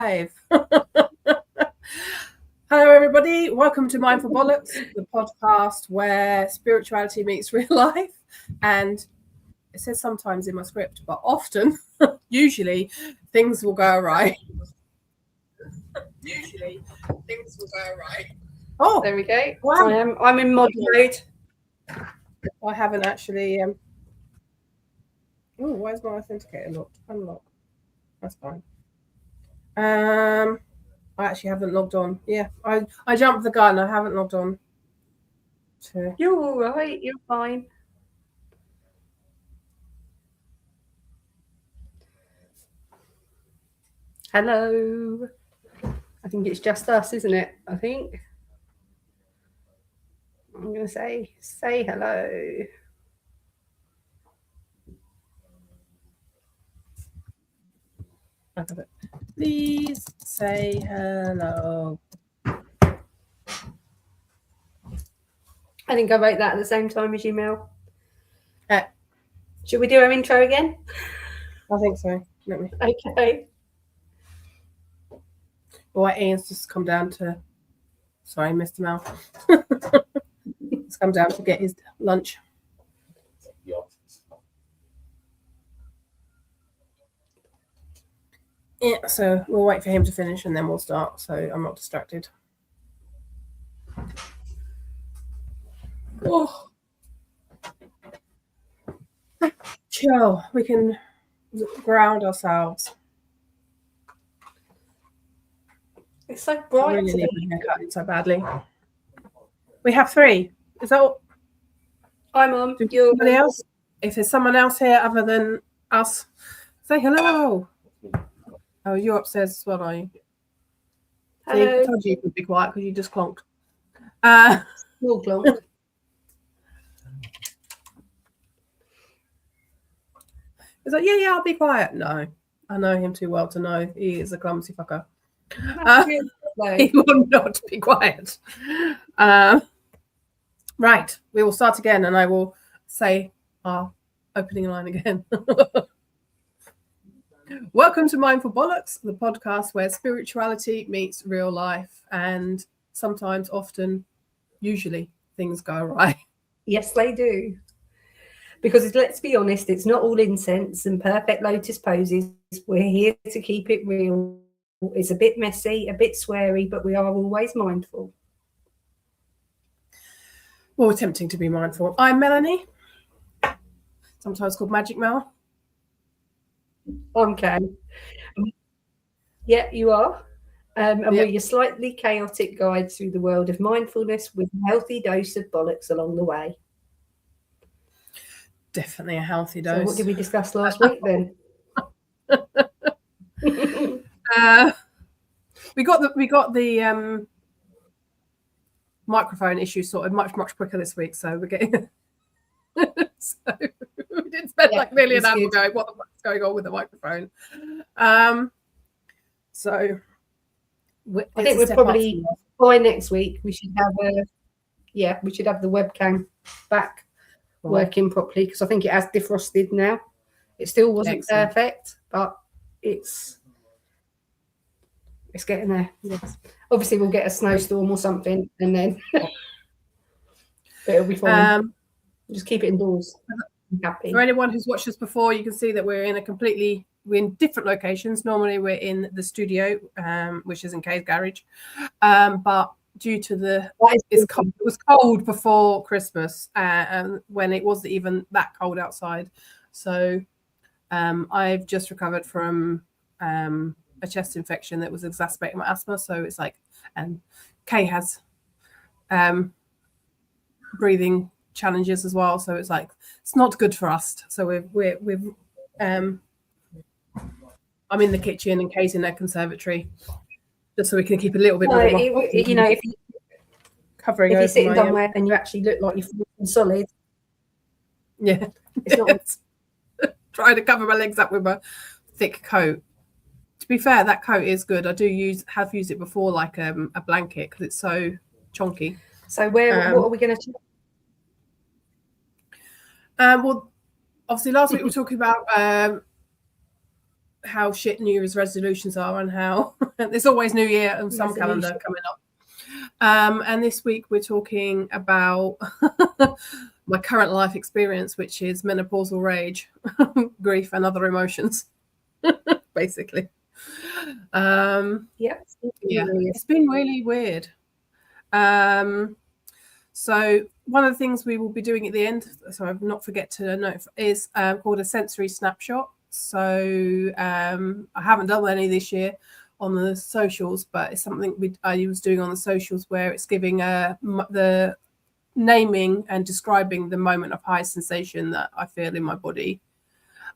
Hello, everybody. Welcome to Mindful Bollocks, the podcast where spirituality meets real life. And it says sometimes in my script, but often, usually, things will go right. Oh, there we go. Wow. I'm in mod mode. I haven't actually. Oh, why is my authenticator locked? Unlock. That's fine. I actually haven't logged on. Yeah, I jumped the gun. I haven't logged on. You're all right. You're fine. Hello. I think it's just us, isn't it? I think. I'm going to say hello. Please say hello. I think I wrote that at the same time as you, Mel. Should we do our intro again? I think so. Let me. Okay. Well, Ian's just come down to. Sorry, Mr. Mel. He's come down to get his lunch. Yeah, so we'll wait for him to finish and then we'll start, so I'm not distracted. Oh. Chill. We can ground ourselves. It's so bright. I really need my haircut so badly. We have 3. Is that all? I'm on. Somebody else? If there's someone else here other than us, say hello. Oh, you're upstairs as well, are you? Hello. See, I told you could be quiet because you just clonked. Small clonk. He's like, yeah, I'll be quiet. No, I know him too well to know he is a clumsy fucker. He will not be quiet. Right, we will start again and I will say our opening line again. Welcome to Mindful Bollocks, the podcast where spirituality meets real life, and sometimes, often, usually, things go right. Yes, they do. Because let's be honest, it's not all incense and perfect lotus poses. We're here to keep it real. It's a bit messy, a bit sweary, but we are always mindful. Well, attempting to be mindful. I'm Melanie, sometimes called Magic Mel. Okay. Yeah, you are. And we're your slightly chaotic guide through the world of mindfulness with a healthy dose of bollocks along the way. Definitely a healthy dose. So what did we discuss last week then? We got the microphone issue sorted much quicker this week, so we're getting. So we did spend like nearly an hour going, what the fuck's going on with the microphone? So I think we're probably by next week we should have the webcam back working properly, because I think it has defrosted now. It still wasn't perfect, but it's getting there. Yes. Obviously we'll get a snowstorm or something and then it'll be fine. Just keep it indoors. I'm happy. For anyone who's watched us before, you can see that we're in different locations. Normally we're in the studio, which is in Kay's garage. But due to it was cold before Christmas, when it wasn't even that cold outside. So I've just recovered from a chest infection that was exacerbating my asthma. So it's like, and Kay has breathing challenges as well. So it's like, it's not good for us. So we've I'm in the kitchen and Kay's in their conservatory, just so we can keep a little bit more. If covering. If you're sitting somewhere and you actually look like you're solid. Yeah, it's not. Trying to cover my legs up with a thick coat. To be fair, that coat is good. I have used it before, like a blanket, because it's so chonky. So what are we going to check? Well, obviously last week we were talking about how shit New Year's resolutions are and how there's always New Year and some calendar coming up. And this week we're talking about my current life experience, which is menopausal rage, grief, and other emotions, basically. Yeah, it's been really weird. So one of the things we will be doing at the end, so I've not forget to note, is called a sensory snapshot. So I haven't done any this year on the socials, but it's something I was doing on the socials where it's giving the naming and describing the moment of high sensation that I feel in my body.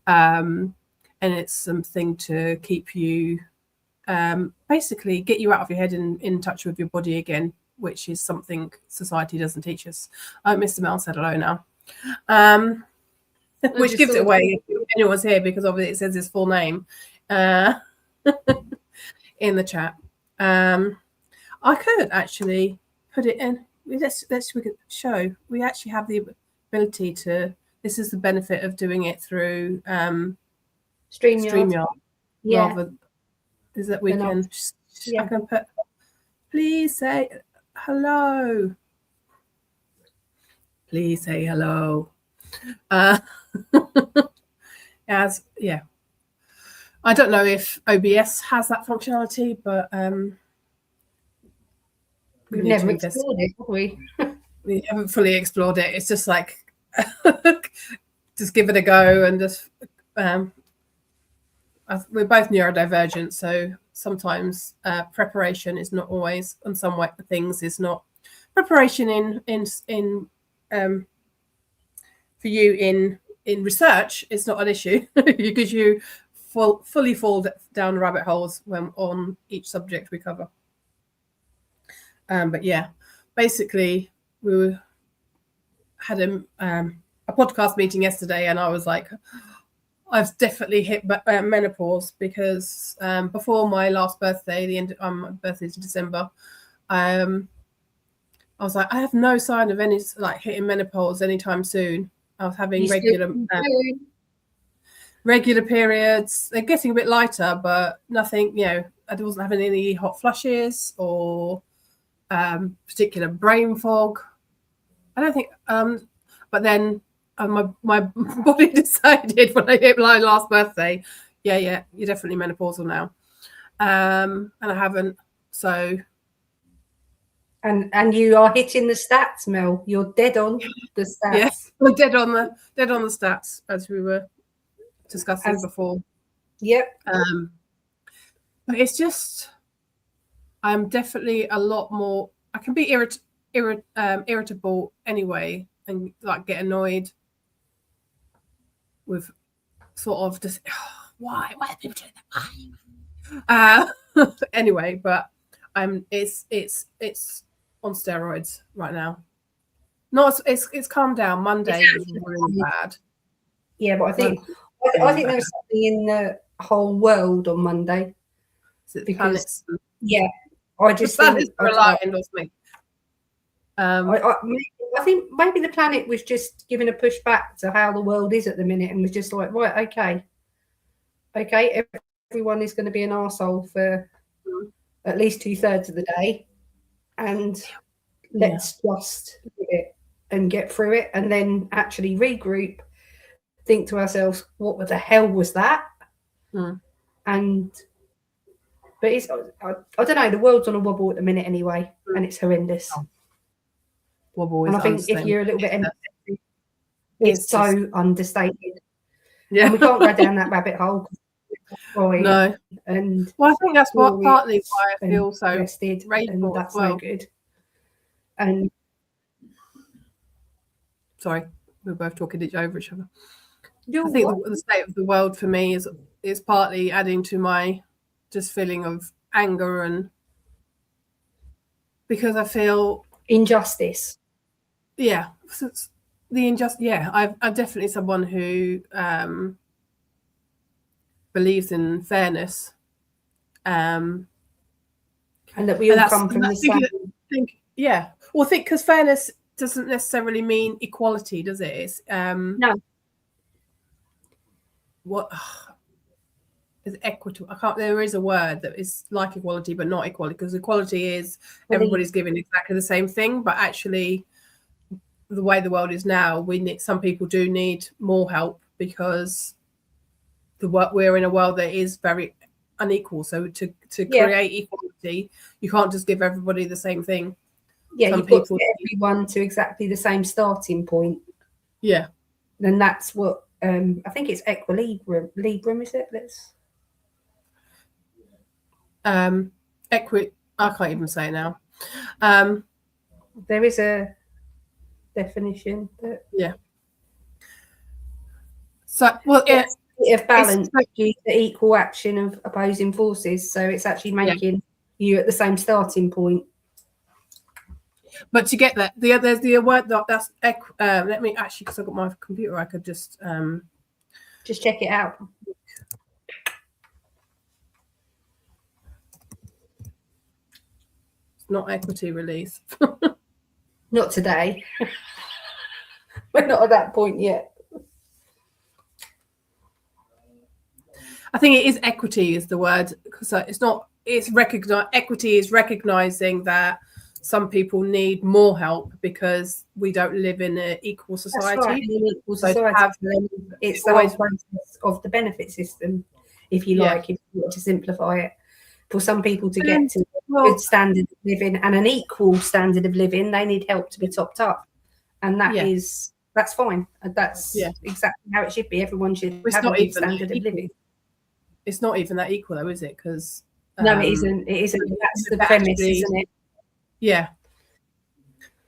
And it's something to keep you, basically get you out of your head and in touch with your body again, which is something society doesn't teach us. Mr. Mel said hello now. Which gives it away if anyone's here, because obviously it says his full name in the chat. I could actually put it in. We could show. We actually have the ability to. This is the benefit of doing it through StreamYard. Yeah. Rather, is that we can. I can put. Please say hello. Please say hello. I don't know if OBS has that functionality, but we've never explored it, have we? We haven't fully explored it. It's just like just give it a go, and just we're both neurodivergent, so sometimes preparation is not always, on some things is not preparation in for you in research. It's not an issue because you fully fall down rabbit holes when on each subject we cover. But yeah, basically we had a podcast meeting yesterday, and I was like, I've definitely hit menopause, because before my last birthday, my birthday's in December, I was like, I have no sign of any hitting menopause anytime soon. I was having regular periods. They're getting a bit lighter, but nothing, I wasn't having any hot flushes or particular brain fog. I don't think, but then my body decided when I hit my last birthday, you're definitely menopausal now. And I haven't, so. And you are hitting the stats, Mel. You're dead on the stats. Yes, we're dead on the stats, as we were discussing before. Yep. But it's just, I'm definitely a lot more. I can be irritable anyway, and get annoyed with sort of just why are people doing that? Anyway, but it's on steroids right now. It's calmed down. Monday was really bad. Yeah, but I think there's something in the whole world on Monday. Because I just think I think maybe the planet was just giving a push back to how the world is at the minute, and was just like, right, okay, everyone is going to be an arsehole for at least 2/3 of the day, and let's just do it and get through it, and then actually regroup, think to ourselves, what the hell was that? But it's, I don't know, the world's on a wobble at the minute anyway, and it's horrendous. Wobble and I think if you're a little bit empty, it's so understated. Yeah. And we can't go down that rabbit hole. No. And I think that's partly why I feel so rested, and that's no good. And sorry, we're both talking over each other. I think the state of the world for me is partly adding to my just feeling of anger, and because I feel injustice. Yeah, the injustice. Yeah, I'm definitely someone who believes in fairness, and that we all come from the same. Because fairness doesn't necessarily mean equality, does it? It's no. What is equitable. There is a word that is like equality, but not equality, because equality is everybody's given exactly the same thing. But actually, the way the world is now, some people do need more help, because we're in a world that is very unequal. So to create equality, you can't just give everybody the same thing. Yeah, you've got to get everyone to exactly the same starting point. Yeah. And that's what I think it's equilibrium, is it? I can't even say it now. There is a definition that so of balance due to equal action of opposing forces. So it's actually making you at the same starting point. But to get that, there's the word that's let me actually, because I've got my computer, I could just check it out. It's not equity release. Not today. We're not at that point yet. I think it is equity is the word, because equity is recognizing that some people need more help because we don't live in an equal society. That's right, in an equal society. It's the whole process of the benefit system, if you like, if you want to simplify it. For some people to get to a good standard of living and an equal standard of living, they need help to be topped up. And that's fine. And that's exactly how it should be. Everyone should have a good standard of living. It's not even that equal, though, is it? Because no, it isn't. It isn't. That's the premise, isn't it? Yeah.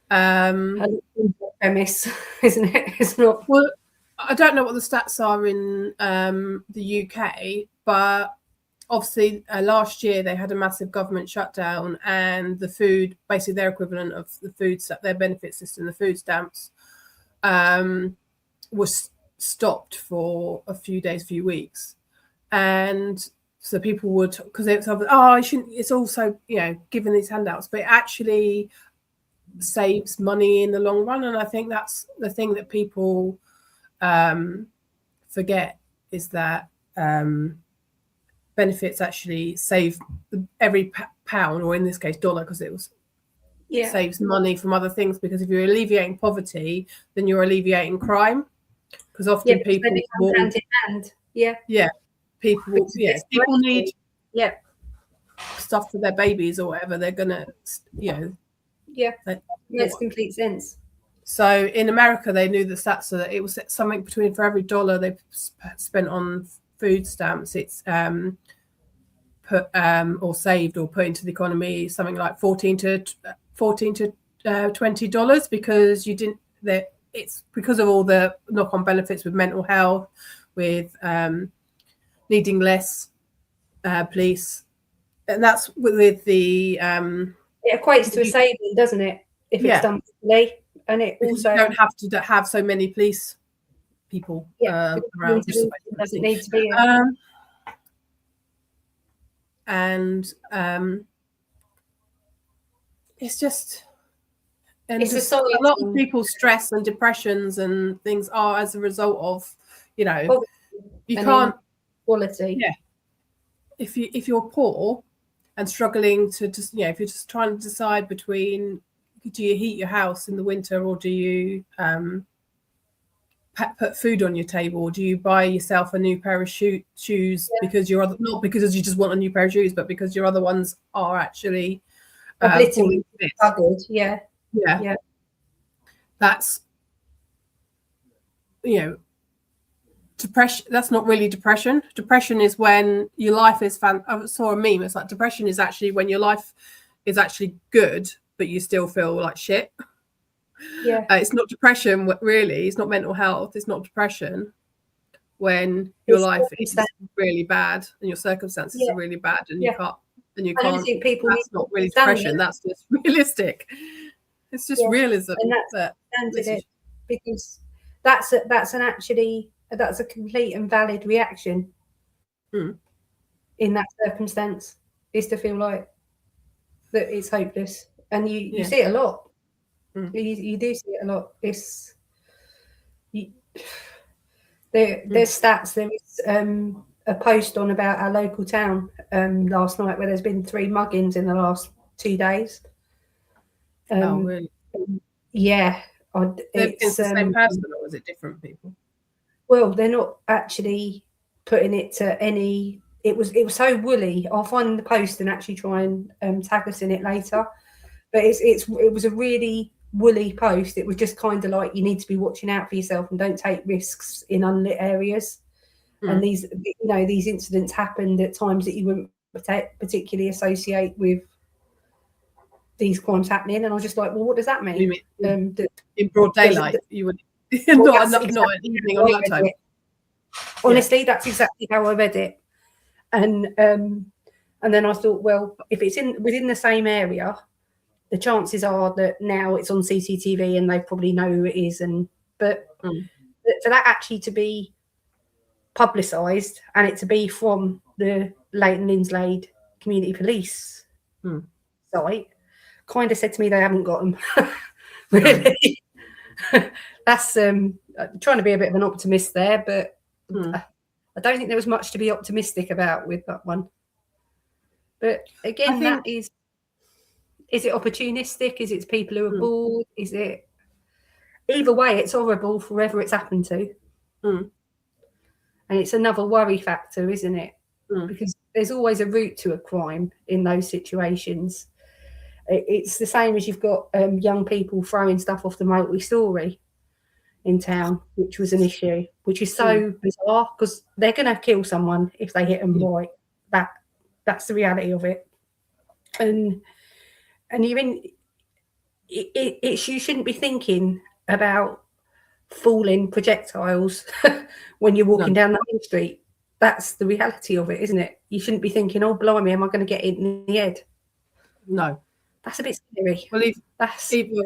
Premise, isn't it? It's not. Well, I don't know what the stats are in the UK, but obviously last year they had a massive government shutdown, and the food, basically their equivalent of the food, their benefit system, the food stamps, was stopped for a few weeks. And so people would, because it's it's also, giving these handouts, but it actually saves money in the long run. And I think that's the thing that people forget, is that benefits actually save every pound, or in this case dollar, because it saves money from other things. Because if you're alleviating poverty, then you're alleviating crime, because often people hand in hand. People need stuff for their babies or whatever. They're gonna makes complete sense. So in America, they knew the stats, so that it was something between, for every dollar they spent on food stamps, it's put or saved or put into the economy something like $14 to $20, because it's because of all the knock-on benefits with mental health, with needing less police, and that's with the it equates to a saving, doesn't it, if it's done properly? And it also, you don't have to have so many police people around. It doesn't need to be it's just, and it's a lot of people's stress and depressions and things are as a result of, you can't quality. If you're poor and struggling to just, if you're just trying to decide between, do you heat your house in the winter, or do you put food on your table, or do you buy yourself a new pair of shoes because not because you just want a new pair of shoes, but because your other ones are actually covered. That's depression. That's not really depression. Depression is when your life is I saw a meme, it's like, depression is actually when your life is actually good but you still feel like shit. It's not depression, really. It's not mental health. It's not depression when your life is really bad and your circumstances are really bad, and you can't. And you can't. Think people that's not really depression. That's just realistic. It's just realism. And that's it, because that's a complete and valid reaction in that circumstance, is to feel like that it's hopeless. And you see it a lot. You do see it a lot. There's stats. There is a post on about our local town last night where there's been 3 muggings in the last 2 days. Oh, really? Yeah. It's the same person, or is it different people? Well, they're not actually putting it to any. It was so woolly. I'll find the post and actually try and tag us in it later. But it was a really woolly post. It was just kind of like, you need to be watching out for yourself and don't take risks in unlit areas. And these incidents happened at times that you wouldn't particularly associate with these crimes happening. And I was just like, well, what does that mean? In broad daylight, you would not an evening or night time. Honestly, that's exactly how I read it. And then I thought, well, if it's within the same area, the chances are that now it's on CCTV and they probably know who it is. But for that actually to be publicised and it to be from the Leighton Linslade Community Police site, kind of said to me they haven't got them. Really. That's trying to be a bit of an optimist there, but I don't think there was much to be optimistic about with that one. But again, that is it opportunistic? Is it people who are bored? Is it, either way, it's horrible for whoever it's happened to. And it's another worry factor, isn't it? Because there's always a route to a crime in those situations. It's the same as you've got young people throwing stuff off the multi-storey in town, which was an issue, which is so bizarre because they're going to kill someone if they hit them right. That's the reality of it. And you're in it's you shouldn't be thinking about falling projectiles when you're walking down the main street. That's the reality of it, isn't it? You shouldn't be thinking, oh blimey, am I going to get hit in the head? No, that's a bit scary. Well,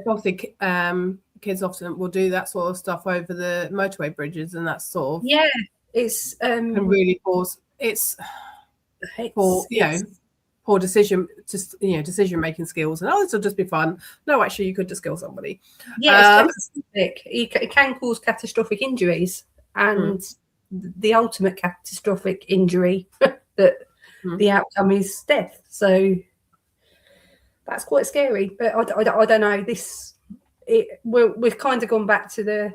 obviously kids often will do that sort of stuff over the motorway bridges, and that's sort of it's can really cause poor decision making skills, and this will just be fun. No, actually, you could just kill somebody. It can cause catastrophic injuries, and the ultimate catastrophic injury that the outcome is death. So that's quite scary. But I don't know. We've kind of gone back to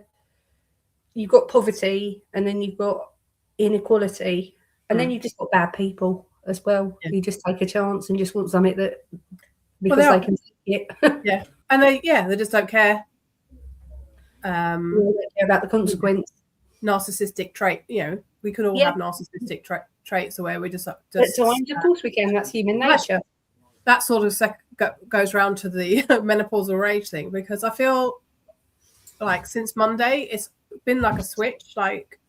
you've got poverty, and then you've got inequality, and then you've just got bad people as well. You just take a chance and just want something that because they can take it. And they just don't care. They don't care about the consequence. Narcissistic trait. We could all have narcissistic traits where we just at times, of course we can. That's human nature. That sort of goes round to the menopausal rage thing, because I feel like since Monday it's been like a switch. Like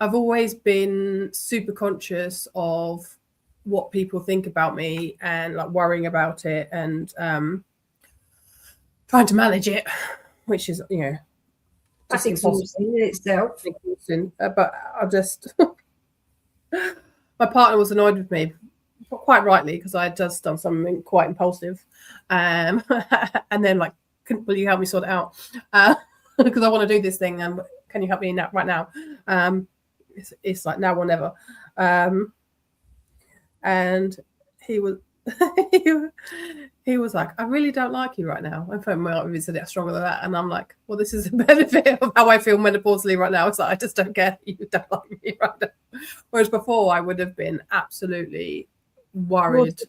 I've always been super conscious of what people think about me and like worrying about it and trying to manage it, which is that's exhausting in itself. But I just my partner was annoyed with me, quite rightly, because I had just done something quite impulsive, and then like, will you help me sort it out? Because I want to do this thing, and can you help me right now? It's like now or never. And he was he was like, I really don't like you right now. I felt my even said it stronger than that, and I'm like, well, this is a benefit of how I feel menopausally right now. It's like I just don't care that you don't like me right now. Whereas before I would have been absolutely worried,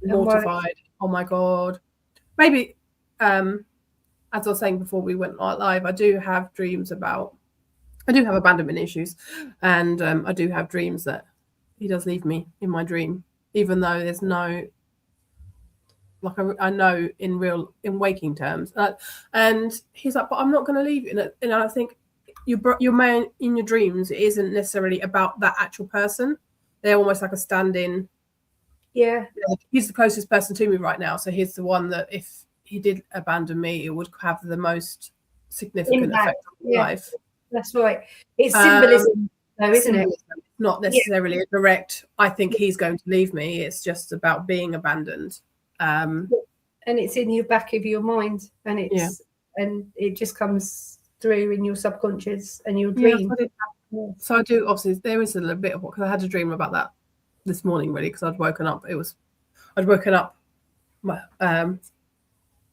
mortified. Oh my god. Maybe as I was saying before we went live, I do have abandonment issues, and I do have dreams that he does leave me in my dream, even though there's no, like, I know in waking terms, and he's like, but I'm not going to leave you. And I think your man in your dreams, it isn't necessarily about that actual person. They're almost like a stand-in. He's the closest person to me right now, so he's the one that if he did abandon me, it would have the most significant effect on my life. That's right. It's symbolism, though, isn't it? Not necessarily a direct, I think he's going to leave me. It's just about being abandoned. And it's in the back of your mind, and and it just comes through in your subconscious and your dream. So I do, obviously, there is a little bit of what, because I had a dream about that this morning, really, because I'd woken up. I'd woken up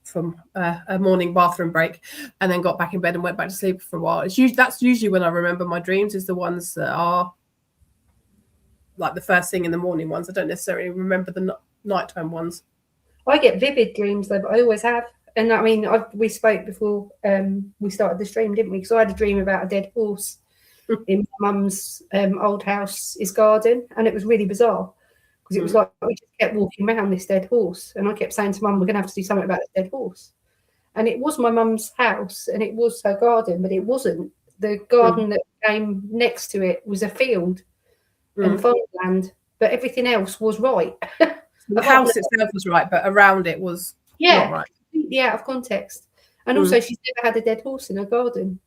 from a morning bathroom break, and then got back in bed and went back to sleep for a while. That's usually when I remember my dreams, is the ones that are like the first thing in the morning ones. I don't necessarily remember the nighttime ones. I get vivid dreams though, but I always have. And I mean, we spoke before we started the stream, didn't we? Because I had a dream about a dead horse in my mum's old house's garden, and it was really bizarre because it was like we just kept walking around this dead horse, and I kept saying to Mum, "We're going to have to do something about this dead horse." And it was my mum's house, and it was her garden, but it wasn't. The garden that came next to it was a field and farmland, but everything else was right. The house itself was right, but around it was not right. Yeah, out of context. And also, she's never had a dead horse in her garden.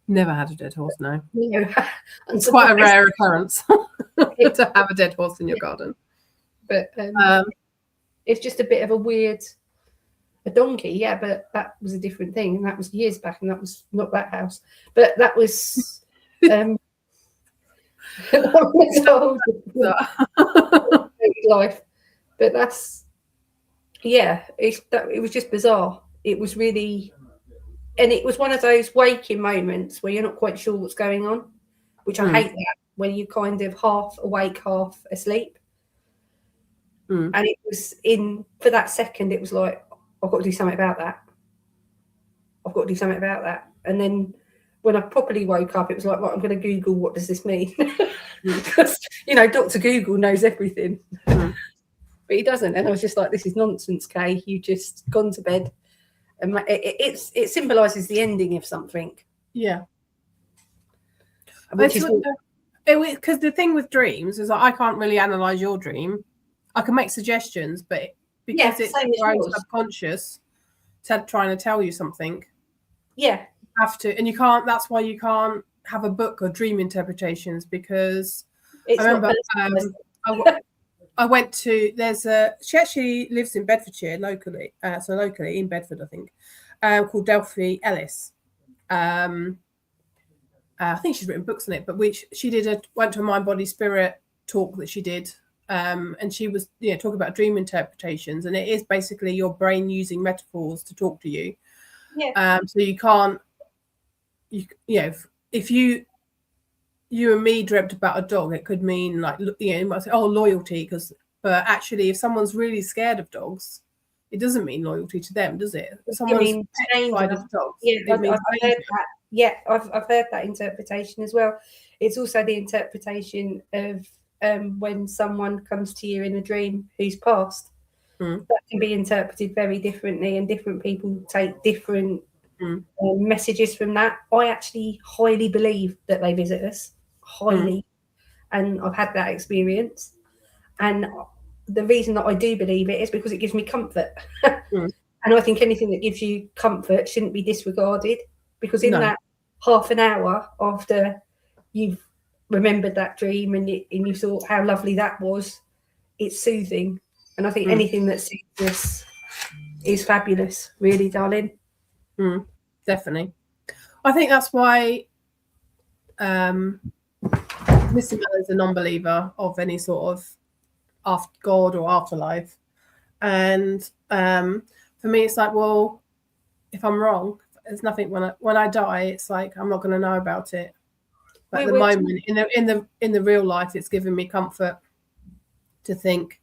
Never had a dead horse, no. No. It's quite a rare occurrence to have a dead horse in your garden. But it's just a bit of a donkey, yeah, but that was a different thing. And that was years back, and that was not that house. But that was... that was life. But that's... Yeah, it was just bizarre. It was really... And it was one of those waking moments where you're not quite sure what's going on, which I hate that, when you're kind of half awake, half asleep. And it was for that second, it was like, I've got to do something about that. I've got to do something about that. And then when I properly woke up, it was like, right, I'm going to Google, what does this mean? Because, Dr. Google knows everything. But he doesn't. And I was just like, this is nonsense, Kay. You just gone to bed. And it symbolises the ending of something. Yeah. Because the thing with dreams is that I can't really analyse your dream. I can make suggestions, but because it's your own subconscious trying to tell you something. Yeah. You have to, and you can't, that's why you can't have a book or dream interpretations, because I remember I went to, she actually lives in Bedfordshire locally in Bedford, I think, called Delphi Ellis. I think she's written books on it, but she went to a mind, body, spirit talk that she did. And she was talking about dream interpretations, and it is basically your brain using metaphors to talk to you. Yeah. So you can't, if you and me dreamt about a dog, it could mean like, you might say, oh, loyalty, but actually if someone's really scared of dogs, it doesn't mean loyalty to them, does it? Someone's petrified of dogs. Yeah, I've heard that. Yeah, I've heard that interpretation as well. It's also the interpretation of when someone comes to you in a dream who's passed. That can be interpreted very differently, and different people take different messages from that. I actually highly believe that they visit us, highly, and I've had that experience. And the reason that I do believe it is because it gives me comfort. And I think anything that gives you comfort shouldn't be disregarded, because in that half an hour after you've remembered that dream and you thought how lovely that was, it's soothing. And I think anything that soothes us is fabulous, really, darling. Definitely. I think that's why Mr. Miller is a non-believer of any sort of God or afterlife. And for me, it's like, well, if I'm wrong, there's nothing. When I die, it's like I'm not going to know about it. But at the moment, in the real life, it's given me comfort to think.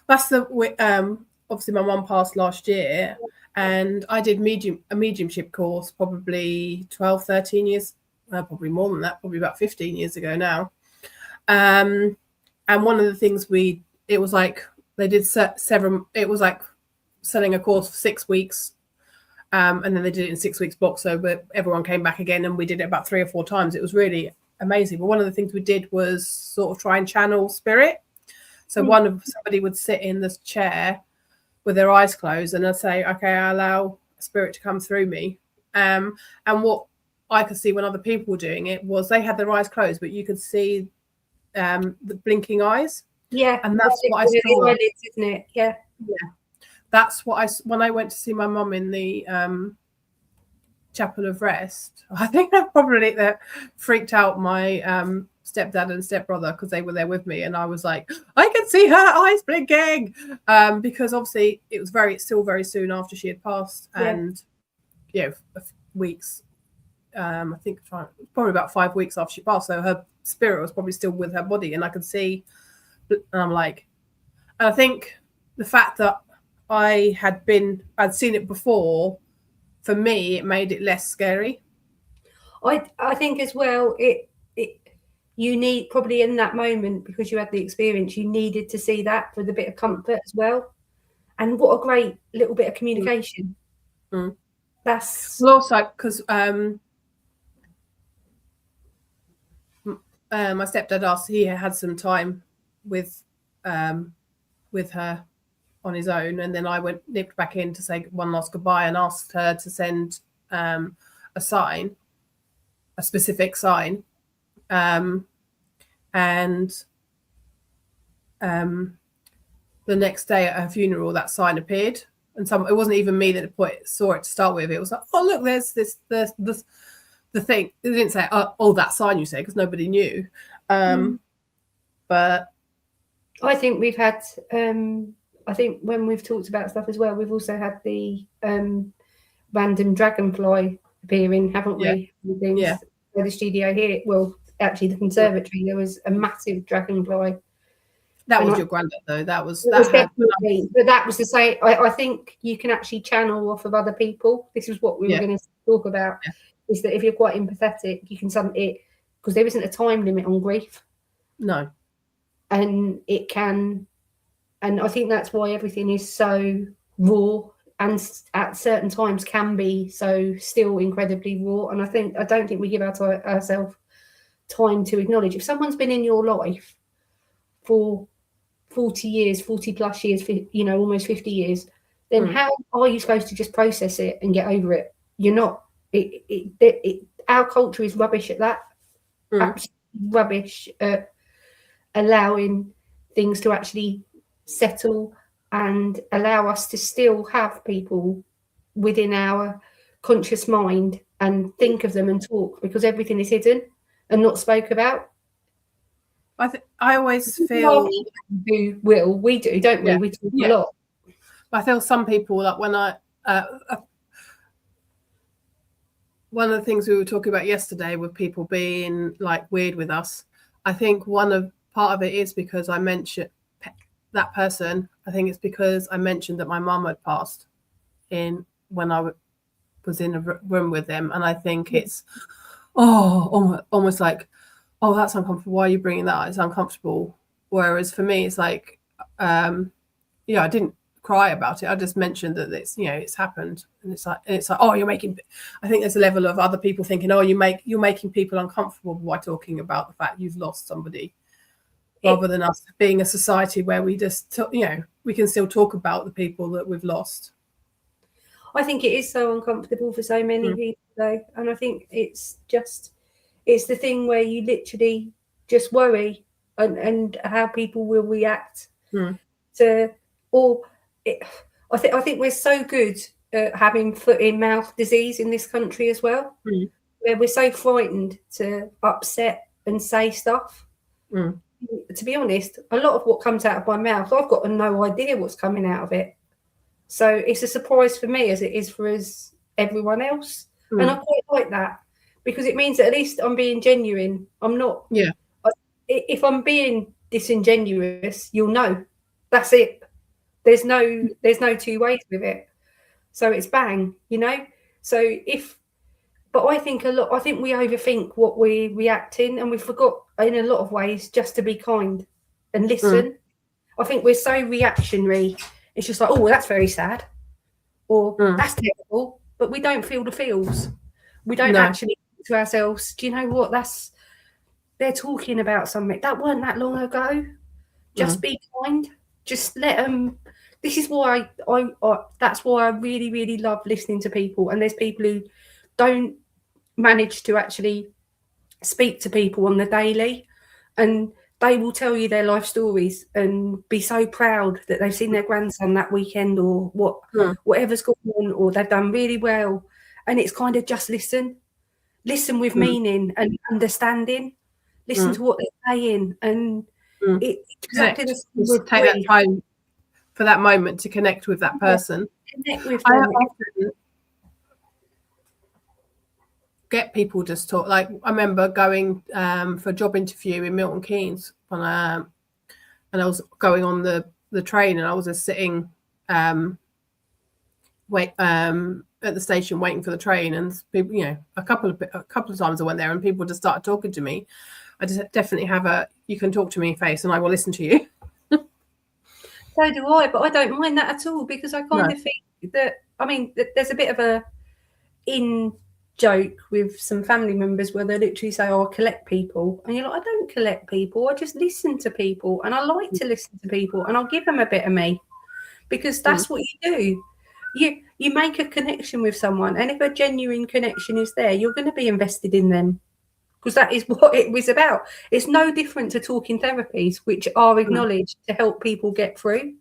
That's obviously my mum passed last year, and I did a mediumship course probably 12, 13 years, probably more than that, probably about 15 years ago now. And one of the things it was like they did several. It was like selling a course for 6 weeks. And then they did it in 6 weeks blocks, so everyone came back again, and we did it about 3 or 4 times. It was really amazing. But one of the things we did was sort of try and channel spirit. So somebody would sit in this chair with their eyes closed, and I'd say, okay, I allow spirit to come through me. And what I could see when other people were doing it was they had their eyes closed, but you could see the blinking eyes. Yeah, and that's what I saw. Eyelids, isn't it? Yeah. That's what when I went to see my mum in the chapel of rest. I think that probably that freaked out my stepdad and stepbrother because they were there with me, and I was like, I can see her eyes blinking, because obviously it was still very soon after she had passed, and weeks. I think probably about 5 weeks after she passed, so her spirit was probably still with her body, and I could see, and I'm like, and I think the fact that I'd seen it before, for me, it made it less scary. I think as well, you need probably in that moment, because you had the experience, you needed to see that for the bit of comfort as well. And what a great little bit of communication. Mm. That's also because my stepdad asked, he had some time with her on his own, and then I nipped back in to say one last goodbye and asked her to send a specific sign, and the next day at her funeral, that sign appeared, and it wasn't even me that saw it to start with. It was like, oh look, there's the thing. It didn't say, oh that sign you say, because nobody knew. But I think we've had I think when we've talked about stuff as well, we've also had the random dragonfly appearing, haven't we? Yeah. The studio here, well, actually the conservatory, there was a massive dragonfly. That was your granddad, though. That was definitely, but that was the same. I think you can actually channel off of other people. This is what we were going to talk about. Yeah. Is that if you're quite empathetic, you can because there isn't a time limit on grief. No. And it can, and I think that's why everything is so raw, and at certain times can be so still incredibly raw. And I don't think we give ourselves time to acknowledge if someone's been in your life for 40 years, 40 plus years, almost 50 years, then how are you supposed to just process it and get over it? You're not. Our culture is rubbish at that. Absolutely rubbish at allowing things to actually settle and allow us to still have people within our conscious mind and think of them and talk, because everything is hidden and not spoke about. I always feel we do, don't we? Yeah. We talk a lot. I feel some people, like when one of the things we were talking about yesterday with people being like weird with us, I think part of it is because I mentioned that person. I think it's because I mentioned that my mum had passed when I was in a room with them, and I think it's almost like, oh, that's uncomfortable. Why are you bringing that? It's uncomfortable. Whereas for me, it's like, I didn't cry about it. I just mentioned that it's happened, and it's like, oh, you're making. I think there's a level of other people thinking, oh, you're making people uncomfortable by talking about the fact you've lost somebody, rather than us being a society where we just, we can still talk about the people that we've lost. I think it is so uncomfortable for so many people, though, and I think it's the thing where you literally just worry and how people will react to, I think we're so good at having foot in mouth disease in this country as well, where we're so frightened to upset and say stuff. To be honest, a lot of what comes out of my mouth, I've got no idea what's coming out of it. So it's a surprise for me as it is for everyone else. And I quite like that, because it means that at least I'm being genuine. I'm not. Yeah. If I'm being disingenuous, you'll know. That's it. There's no two ways with it. So it's bang, So but I think I think we overthink what we're reacting, and we forgot in a lot of ways just to be kind and listen. I think we're so reactionary. It's just like, oh, well, that's very sad, or that's terrible, but we don't feel the feels. We don't actually think to ourselves, do you know what? They're talking about something that weren't that long ago. Just be kind. Just let them. This is why that's why I really, really love listening to people. And there's people who don't manage to actually speak to people on the daily, and they will tell you their life stories and be so proud that they've seen their grandson that weekend, or whatever's going on, or they've done really well. and it's kind of just listen with meaning and understanding, listen to what they're saying, and it's exactly the same with take that time for that moment to connect with that person. Connect with them. I often get people just talk. Like I remember going for a job interview in Milton Keynes and I was going on the train, and I was just sitting at the station waiting for the train, and people, a couple of times I went there and people just started talking to me. I just definitely have a you can talk to me face and I will listen to you. So do I, but I don't mind that at all, because I kind of think that, I mean, there's a bit of a joke with some family members where they literally say, "Oh, I collect people," and you're like, "I don't collect people. I just listen to people, and I like to listen to people, and I'll give them a bit of me, because that's what you do. You make a connection with someone, and if a genuine connection is there, you're going to be invested in them, because that is what it was about. It's no different to talking therapies, which are acknowledged to help people get through.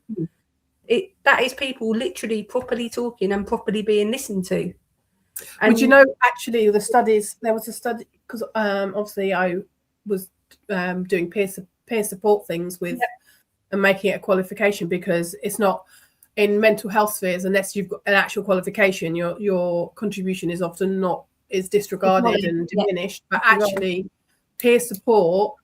That is people literally properly talking and properly being listened to." Would you know, actually, the studies, there was a study, because obviously I was doing peer support things with and making it a qualification, because it's not in mental health spheres, unless you've got an actual qualification, your contribution is often is disregarded and diminished. But actually, peer support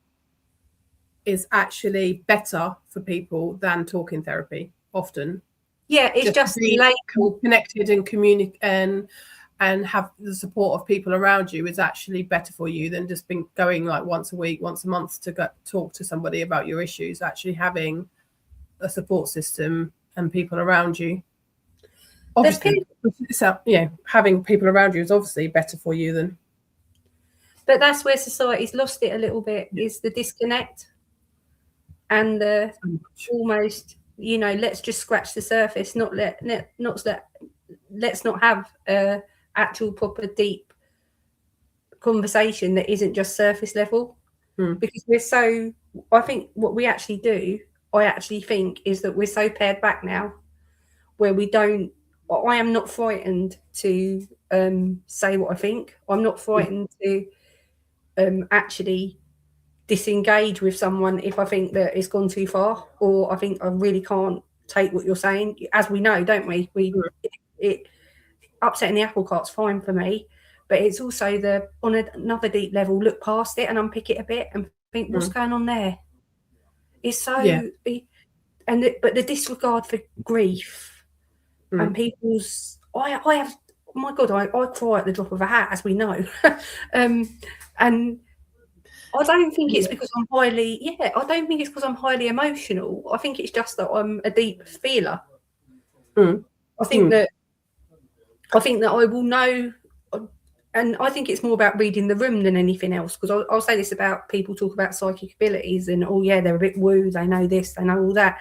is actually better for people than talking therapy often. Yeah, it's just connected and communicate and have the support of people around you is actually better for you than just going like once a week, once a month to go talk to somebody about your issues. Actually having a support system and people around you. Obviously, having people around you is obviously better for you than. But that's where society's lost it a little bit, is the disconnect and the almost, let's just scratch the surface, let's not have a actual proper deep conversation that isn't just surface level, because I think what we actually do, is that we're so pared back now, where I am not frightened to say what I think. I'm not frightened to actually disengage with someone if I think that it's gone too far, or I think I really can't take what you're saying. As we know, don't we? It upsetting the apple cart's fine for me, but it's also on another deep level, look past it and unpick it a bit and think, what's going on there? It's so, but the disregard for grief and people's, I have, oh my God, I cry at the drop of a hat, as we know. And I don't think it's because I'm highly emotional. I think it's just that I'm a deep feeler. I think that I will know, and I think it's more about reading the room than anything else, because I'll say this about people talk about psychic abilities and, oh yeah, they're a bit woo, they know this, they know all that.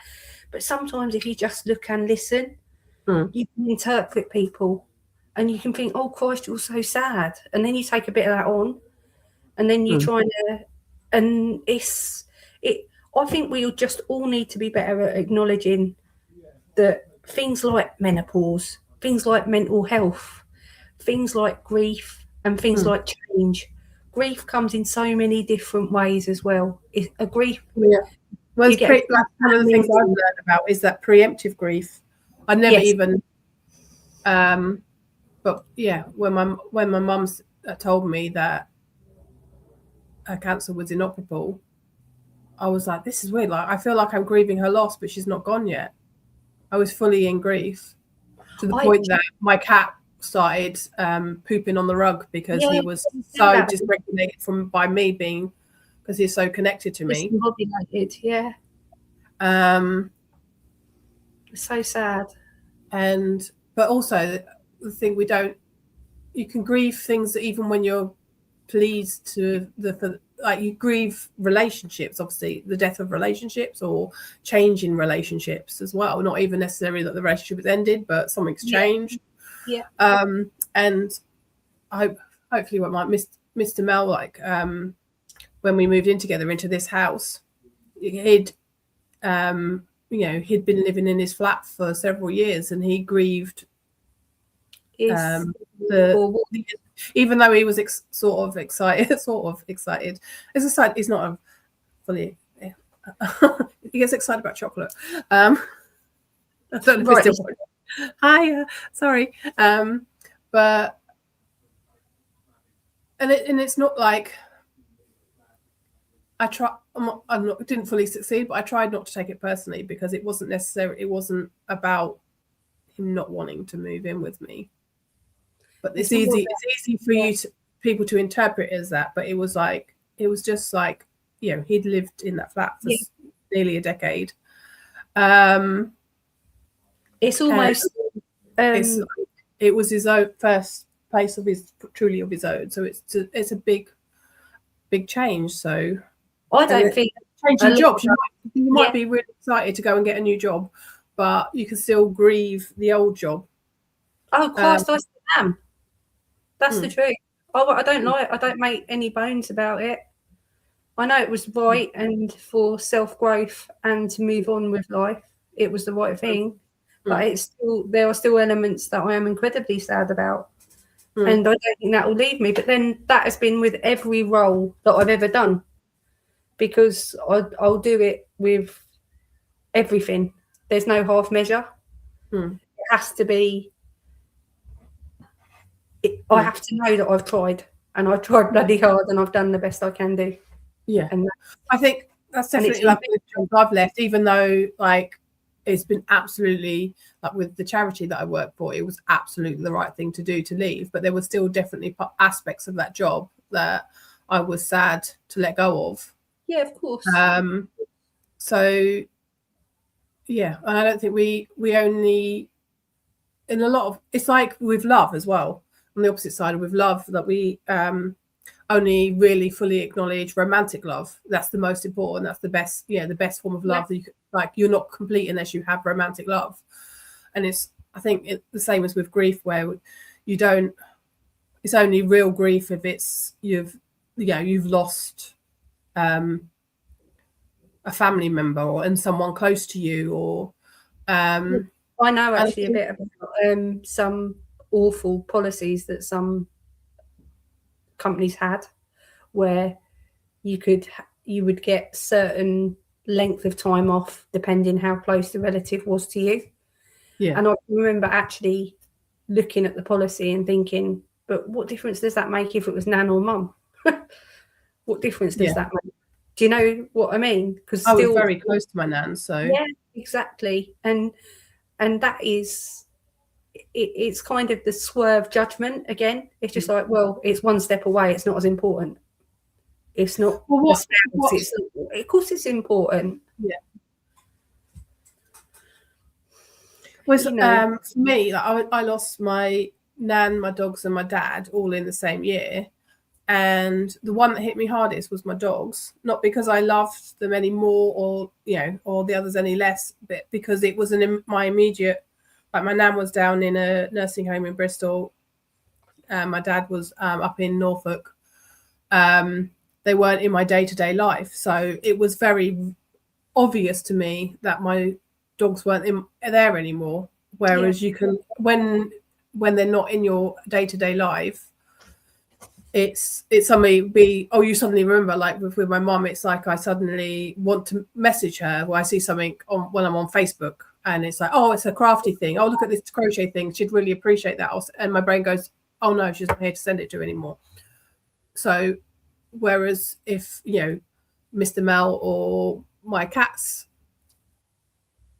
But sometimes if you just look and listen, you can interpret people and you can think, oh Christ, you're so sad. And then you take a bit of that on and then you try to, and I think we just all need to be better at acknowledging that things like menopause, things like mental health, things like grief and things like change. Grief comes in so many different ways as well. It's a grief. Yeah. Well, one of the things I've learned about is that preemptive grief. I never even, but yeah, when my mum told me that her cancer was inoperable, I was like, this is weird. Like, I feel like I'm grieving her loss, but she's not gone yet. I was fully in grief to the point that my cat started pooping on the rug because he was so dysregulated by me being, because he's so connected to me. Yeah. So sad. But also the thing you can grieve things that even when you're pleased to you grieve relationships, obviously the death of relationships or change in relationships as well, not even necessarily that the relationship has ended, but something's changed. And hopefully what Mr. Mel, when we moved in together into this house, he'd been living in his flat for several years and he grieved Even though he was sort of excited, it's excited. He's not fully. He gets excited about chocolate. I don't know if he's still. Hi, sorry, but it's not like I didn't fully succeed, but I tried not to take it personally because it wasn't necessary. It wasn't about him not wanting to move in with me. But it's easy for people to interpret it as that. But it was just like, he'd lived in that flat for nearly a decade. It's almost it was his own first place of his own. So it's a big change. So I don't think changing jobs. You might be really excited to go and get a new job, but you can still grieve the old job. Oh Christ, I still am. That's the truth. I don't make any bones about it. I know it was right, and for self-growth and to move on with life, it was the right thing. But there are still elements that I am incredibly sad about. And I don't think that will leave me. But then that has been with every role that I've ever done, because I'll do it with everything. There's no half measure. It has to be. I have to know that I've tried, and I've tried bloody hard, and I've done the best I can do. Yeah, and I think that's definitely like the job I've left, even though like it's been absolutely, like with the charity that I work for, it was absolutely the right thing to do to leave. But there were still definitely aspects of that job that I was sad to let go of. Yeah, of course. So yeah, and I don't think we only, in a lot of, it's like with love as well, on the opposite side with love, that we only really fully acknowledge romantic love. That's the most important. That's the best, the best form of love. That you like, you're not complete unless you have romantic love. And I think it's the same as with grief, where it's only real grief if it's you've lost a family member and someone close to you, or I know actually a bit about some awful policies that some companies had, where you would get certain length of time off depending how close the relative was to you. Yeah. And I remember actually looking at the policy and thinking, but what difference does that make if it was nan or mum? What difference does that make? Do you know what I mean? Because I was very close to my nan, so yeah, exactly. And that is, it's kind of the swerve judgment again. It's just like, well, it's one step away. It's not as important. It's not. Well, of course, it's important. Yeah. Well, for me, I lost my nan, my dogs, and my dad all in the same year. And the one that hit me hardest was my dogs, not because I loved them any more or the others any less, but because it was my immediate, like my nan was down in a nursing home in Bristol. My dad was up in Norfolk. They weren't in my day-to-day life. So it was very obvious to me that my dogs weren't there anymore. Whereas you can, when they're not in your day-to-day life, it's suddenly you suddenly remember, like with my mum, it's like I suddenly want to message her where I see something when I'm on Facebook, and it's like, oh, it's a crafty thing. Oh, look at this crochet thing. She'd really appreciate that. And my brain goes, oh no, she's not here to send it to anymore. So whereas if, Mr. Mel or my cats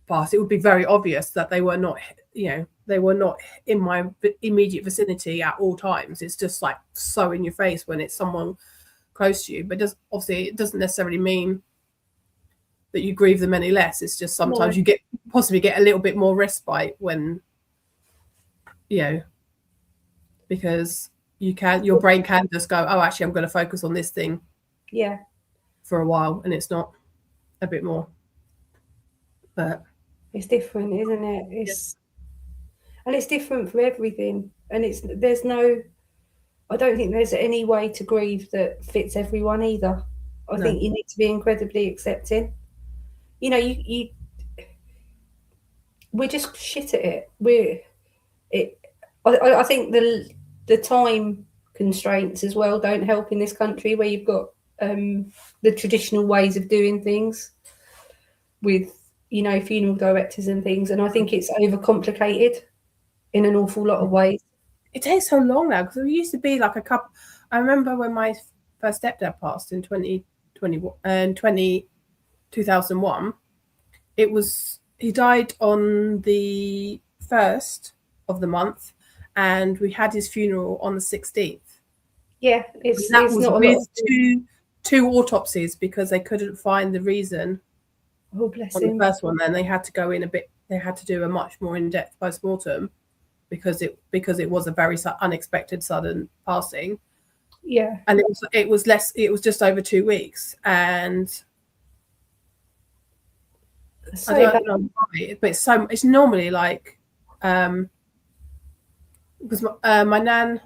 passed, it would be very obvious that they were not, they were not in my immediate vicinity at all times. It's just like so in your face when it's someone close to you. But it doesn't necessarily mean that you grieve them any less. It's just sometimes you possibly get a little bit more respite when, because your brain can just go, oh, actually, I'm going to focus on this thing. Yeah. For a while, and it's not a bit more. But it's different, isn't it? And it's different for everything. And I don't think there's any way to grieve that fits everyone either. I think you need to be incredibly accepting. We're just shit at it. I think the time constraints as well don't help in this country, where you've got the traditional ways of doing things with, you know, funeral directors and things, and I think it's overcomplicated in an awful lot of ways. It takes so long now, because it used to be like a couple. I remember when my first stepdad passed in 2001. It was, he died on the 1st of the month, and we had his funeral on the 16th. Yeah, it's not with two autopsies, because they couldn't find the reason. Oh, bless on him. The first one, then they had to go in a bit. They had to do a much more in-depth post-mortem, because it was a very unexpected sudden passing. Yeah, and it was less. It was just over 2 weeks, and so I don't know why, but it's normally like, because my nan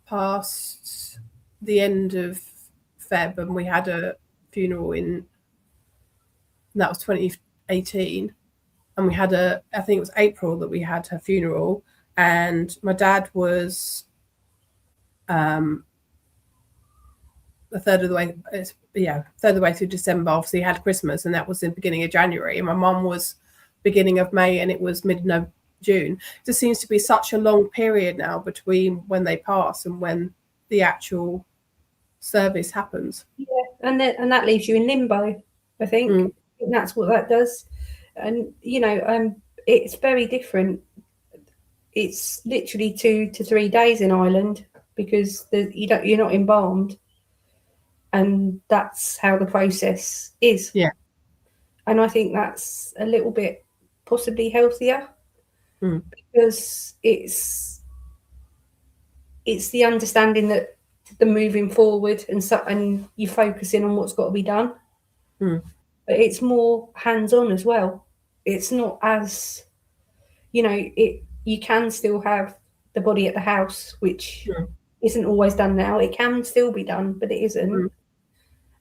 passed the end of Feb, and we had a funeral and that was 2018, and we had I think it was April that we had her funeral, and my dad was a third of the way through December. Obviously he had Christmas, and that was in the beginning of January, and my mum was beginning of May, and it was mid June. It just seems to be such a long period now between when they pass and when the actual service happens. Yeah, and that leaves you in limbo, I think. And that's what that does. And you know, it's very different. It's literally 2 to 3 days in Ireland, because you're not embalmed, and that's how the process is. Yeah. And I think that's a little bit possibly healthier, because it's the understanding that the moving forward, and you focusing on what's got to be done. But it's more hands-on as well. It's not as, you know, you can still have the body at the house, which isn't always done now. It can still be done, but it isn't.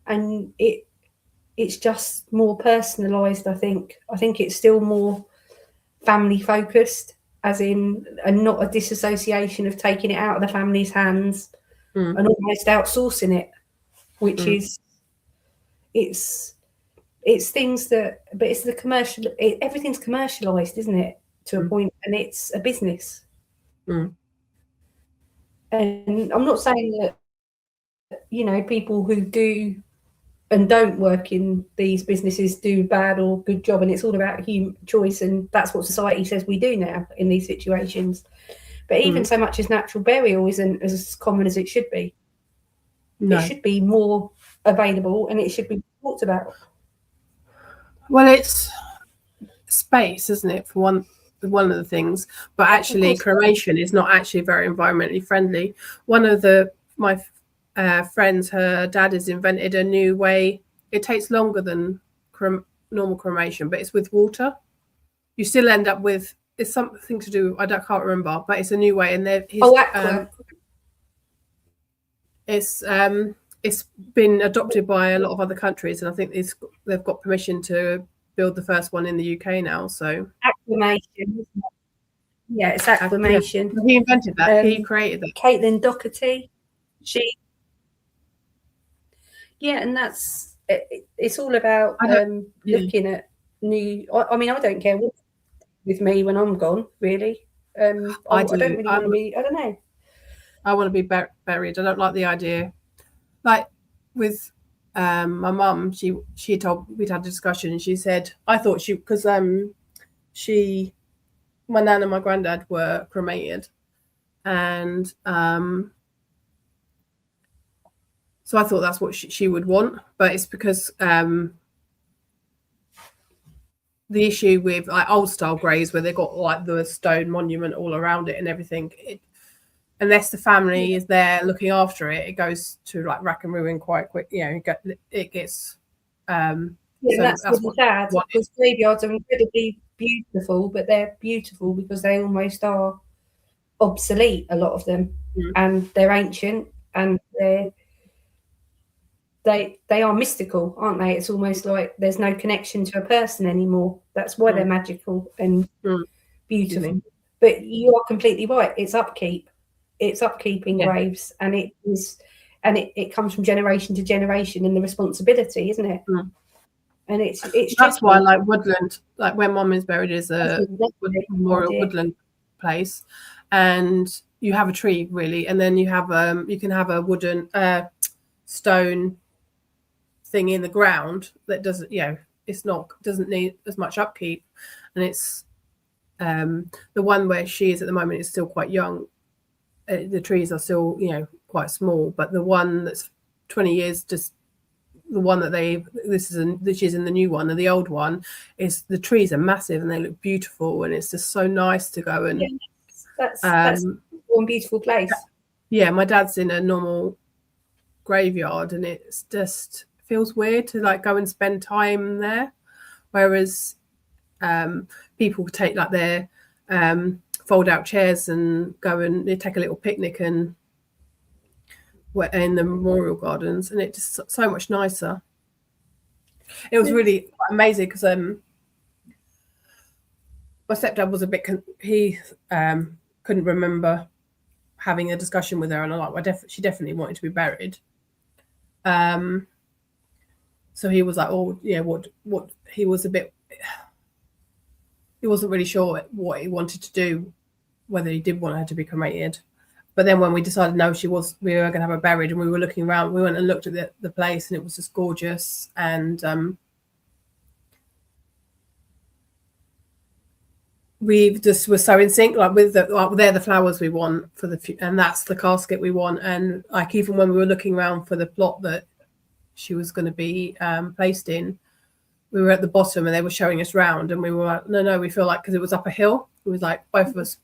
And it's just more personalised, I think. I think it's still more family focused, as in, and not a disassociation of taking it out of the family's hands and almost outsourcing it, which is, it's things that, but it's the commercial, everything's commercialised, isn't it, to a point, and it's a business. And I'm not saying that, you know, people who do and don't work in these businesses do bad or good job, and it's all about human choice, and that's what society says we do now in these situations. But even so much as natural burial isn't as common as it should be. No. It should be more available, and it should be talked about. Well, it's space, isn't it, for one of the things, but actually cremation is not actually very environmentally friendly. One of my friends, her dad has invented a new way. It takes longer than normal cremation, but it's with water. You still end up with, it's something to do, I can't remember, but it's a new way. And it's been adopted by a lot of other countries, and I think they've got permission to build the first one in the UK now. So acclamation. Yeah, it's acclamation. He invented that. He created that. Caitlin Doherty. And that's it's all about looking at new. I mean, I don't care what with me when I'm gone, really. I don't really want to be. I don't know. I want to be buried. I don't like the idea. Like with my mum, she told, we'd had a discussion, and she said, I thought because my nan and my granddad were cremated, and so I thought that's what she would want. But it's because the issue with like old style graves, where they've got like the stone monument all around it and everything, unless the family is there looking after it, it goes to like rack and ruin quite quick. You know, it gets. That's really sad, because graveyards are incredibly beautiful, but they're beautiful because they almost are obsolete, a lot of them, and they're ancient, and they are mystical, aren't they? It's almost like there's no connection to a person anymore. That's why they're magical and beautiful. But you are completely right. It's upkeep. It's upkeeping graves, and it is, and it comes from generation to generation, and the responsibility, isn't it? Mm. And it's that's tricky. why, like Woodland, like where Mum is buried, is a memorial woodland place, and you have a tree really, and then you have you can have a wooden stone thing in the ground that doesn't, doesn't need as much upkeep, and it's the one where she is at the moment is still quite young. The trees are still, quite small, but the one that's 20 years, just the one that she's in the new one, and the old one is, the trees are massive and they look beautiful, and it's just so nice to go and that's one beautiful place. Yeah, my dad's in a normal graveyard, and it's just feels weird to like go and spend time there, whereas people take like their fold out chairs and go and they take a little picnic and in the memorial gardens, and it's just so much nicer. It was really amazing because my stepdad was a bit he couldn't remember having a discussion with her, and she definitely wanted to be buried. So he was like, oh yeah, what he was a bit, he wasn't really sure what he wanted to do, whether he did want her to be cremated. But then when we decided no, we were going to have her buried, and we were looking around, we went and looked at the place, and it was just gorgeous. And we just were so in sync, like with they're the flowers we want for and that's the casket we want. And like even when we were looking around for the plot that she was going to be placed in, we were at the bottom and they were showing us round, and we were like, no, we feel like, because it was up a hill, it was like both of us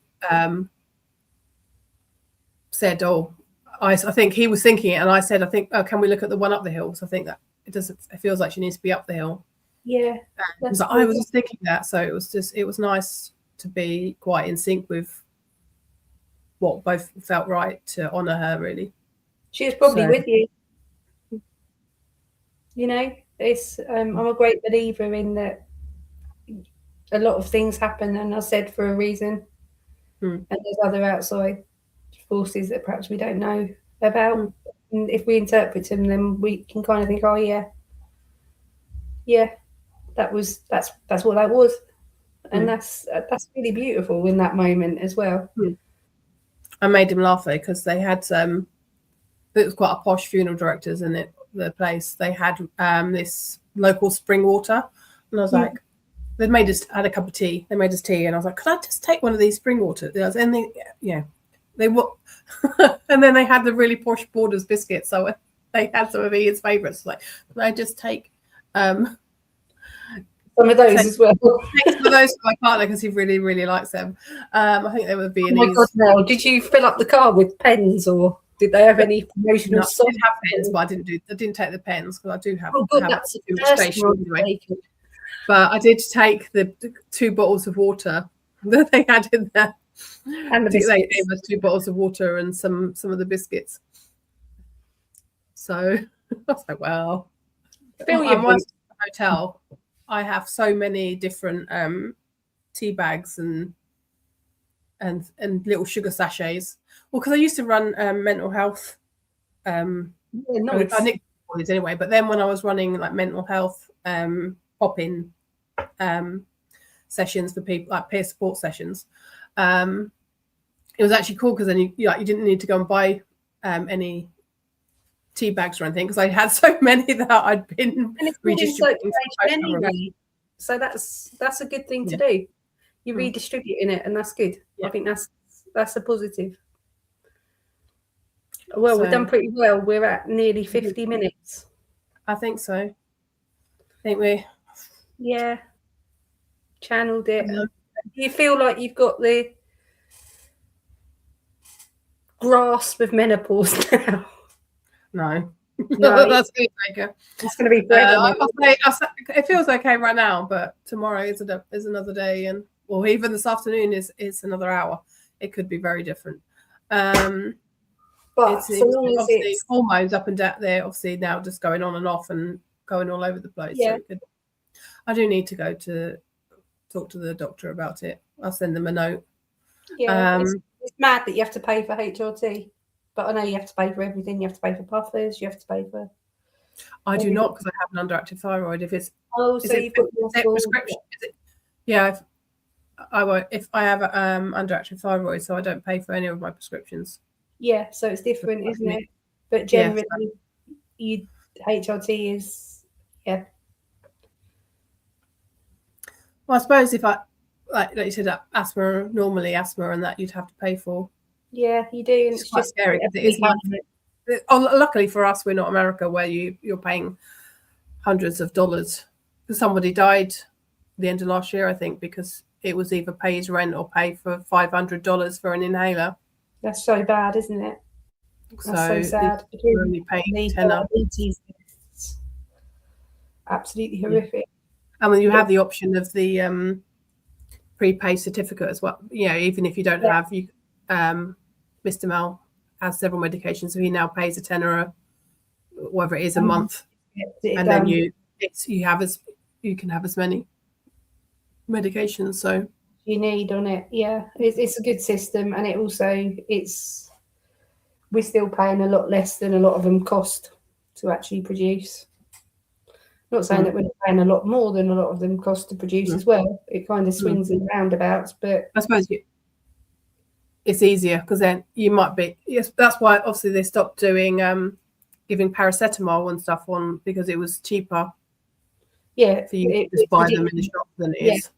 said, oh, I think he was thinking it, and I said, I think, oh, can we look at the one up the hill? So I think that it feels like she needs to be up the hill. Yeah, I was just thinking that. So it was nice to be quite in sync with what both felt right to honour her, really. She was probably with you. It's I'm a great believer in that a lot of things happen, and are said for a reason. And there's other outside forces that perhaps we don't know about. And if we interpret them, then we can kind of think, oh yeah, that's what that was. And that's really beautiful in that moment as well. I made him laugh though, because they had it was quite a posh funeral directors in the place. They had this local spring water, and I was like, they made us had a cup of tea. They made us tea, and I was like, could I just take one of these spring water? And they were, and then they had the really posh Borders biscuits. So they had some of Ian's favourites. Like, could I just take some of those as well? Take some of those for my partner because he really, really likes them. I think they would be. Oh my God! Now, did you fill up the car with pens, or did they have any promotional? I did have pens, but I didn't take the pens because I do have. Oh God, that's too much station anyway. But I did take the 2 bottles of water that they had in there. And they gave us 2 bottles of water and some of the biscuits. So I was like, well, I'm at the hotel. I have so many different tea bags and little sugar sachets. Well, because I used to run mental health. Nice. Anyway, but then when I was running like mental health pop-in sessions for people, like peer support sessions, it was actually cool because then you didn't need to go and buy any tea bags or anything, because I had so many that I'd been redistributing anyway. So that's a good thing to do. You're redistributing it, and that's good. I think that's a positive. Well, we've done pretty well. We're at nearly 50 minutes. I think so. I think we channeled it. Do you feel like you've got the grasp of menopause now? No. That's good, Baker. It's going to be forever. It feels okay right now, but tomorrow is another day, and even this afternoon is another hour. It could be very different. But so long as it's hormones up and down, they're obviously now just going on and off and going all over the place. Yeah. So I do need to go to talk to the doctor about it. I'll send them a note. Yeah, it's mad that you have to pay for HRT, but I know you have to pay for everything. You have to pay for puffers. You have to pay for. I do not, because I have an underactive thyroid. If it's so you've got your full prescription. Yeah, I won't. If I have underactive thyroid, so I don't pay for any of my prescriptions. Yeah, so it's different, isn't it? But generally, HRT is Well, I suppose if I like you said, asthma and that you'd have to pay for. Yeah, you do, and it's just scary because it is monthly. Luckily for us, we're not America where you're paying hundreds of dollars. Somebody died the end of last year, I think, because it was either pay his rent or pay for $500 for an inhaler. That's so bad, isn't it? That's so sad. You're only paying diabetes is absolutely horrific. And when you have the option of the prepaid certificate as well, even if you don't have Mr. Mel has several medications, so he now pays a tenner, whatever it is, a month, and then you can have as many medications. So you need on it, it's a good system, and we're still paying a lot less than a lot of them cost to actually produce. Not saying that we're paying a lot more than a lot of them cost to produce as well. It kind of swings and roundabouts, but I suppose it's easier because then you might be. Yes, that's why obviously they stopped doing giving paracetamol and stuff on, because it was cheaper. Yeah, for you to just buy them in the shop than it is.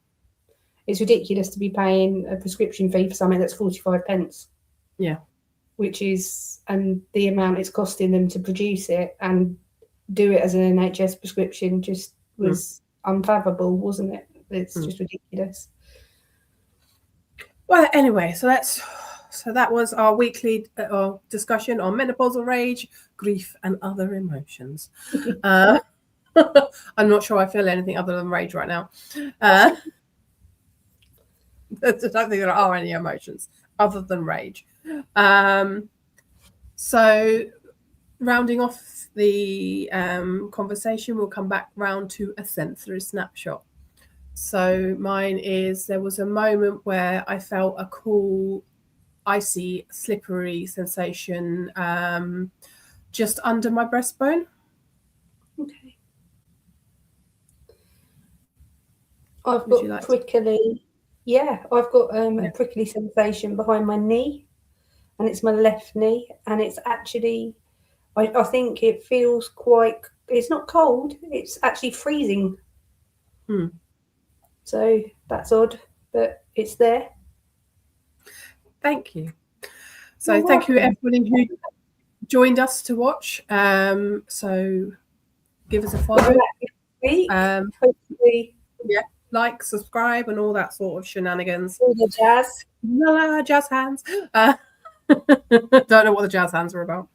It's ridiculous to be paying a prescription fee for something that's 45 pence. Yeah, and the amount it's costing them to produce it and do it as an NHS prescription just was unfathomable, wasn't it? It's just ridiculous. Well, anyway, so that was our weekly discussion on menopausal rage, grief, and other emotions. I'm not sure I feel anything other than rage right now. I don't think there are any emotions other than rage. So rounding off the conversation, we'll come back round to a sensory snapshot. So mine is, there was a moment where I felt a cool, icy, slippery sensation just under my breastbone. Okay. I've got prickly. Yeah, I've got a prickly sensation behind my knee, and it's my left knee, and it's actually, I think it feels quite. It's not cold; it's actually freezing. So that's odd, but it's there. Thank you. So thank you everybody who joined us to watch. So give us a follow. Hopefully, like, subscribe, and all that sort of shenanigans. All the jazz. Jazz hands. Don't know what the jazz hands are about.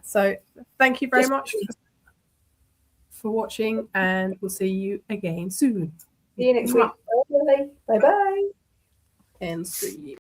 So thank you very much for watching, and we'll see you again soon. See you next week. Bye bye. And see you.